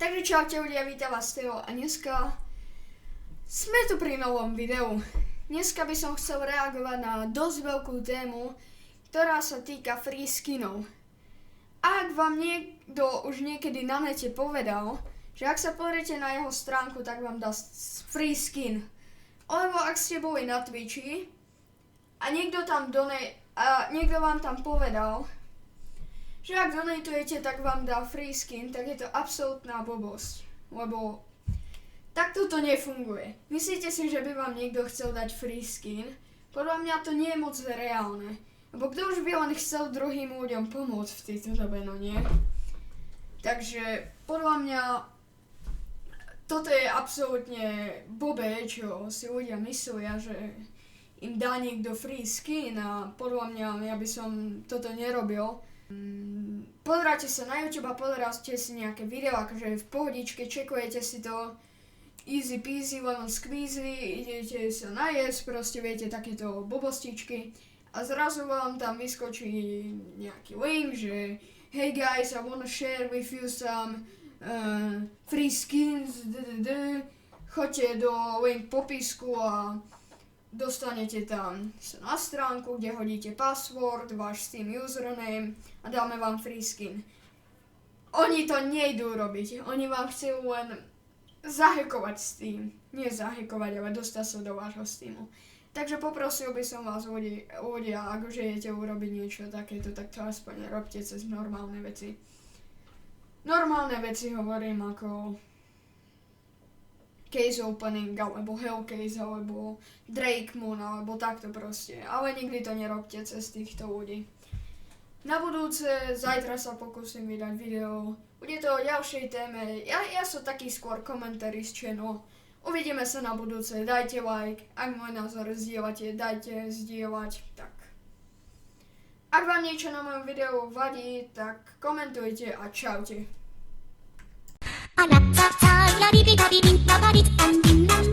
Takže čaute ľudia, vítam vás Teo a dneska sme tu pri novom videu. Dneska by som chcel reagovať na dosť veľkú tému, ktorá sa týka free skinov. Ak vám niekto už niekedy na nete povedal, že ak sa pozriete na jeho stránku, tak vám dá free skin. Alebo ak ste boli na Twitchi a niekto vám tam povedal, že ak donatujete, tak vám dá free skin, tak je to absolútna blbosť, lebo takto to nefunguje. Myslíte si, že by vám niekto chcel dať free skin? Podľa mňa to nie je moc reálne, lebo kto už by len chcel druhým ľuďom pomôcť v tejto dobe, no nie? Takže podľa mňa toto je absolútne blbé, čo si ľudia myslia, že im dá niekto free skin, a podľa mňa ja by som toto nerobil. Pozeráte sa na YouTube a pozeráte si nejaké video, akože v pohodičke, čekujete si to easy peasy, lemon squeezy, idete sa najesť, proste viete takéto blbostičky a zrazu vám tam vyskočí nejaký link, že hey guys, I wanna share with you some free skins, choďte do link popisku a dostanete tam sa na stránku, kde hodíte password, váš Steam username a dáme vám free skin. Oni to nejdú robiť, oni vám chcú len zahackovať Steam. Nie zahackovať, ale dostať sa do vášho Steamu. Takže poprosil by som vás ľudia, ak žijete urobiť niečo takéto, tak to aspoň robte cez normálne veci. Normálne veci hovorím ako case opening, alebo Hellcase, alebo Drake Moon, alebo takto proste. Ale nikdy to nerobte cez týchto ľudí. Na budúce, zajtra sa pokúsim vydať video. Bude to o ďalšej téme. Ja som taký skôr komentarist channel. Uvidíme sa na budúce. Dajte like. Ak môj názor zdieľate, dajte zdieľať. Tak. Ak vám niečo na mojom videu vadí, tak komentujte a čaute. あなたさやりびたびびんたばりつたんびんなん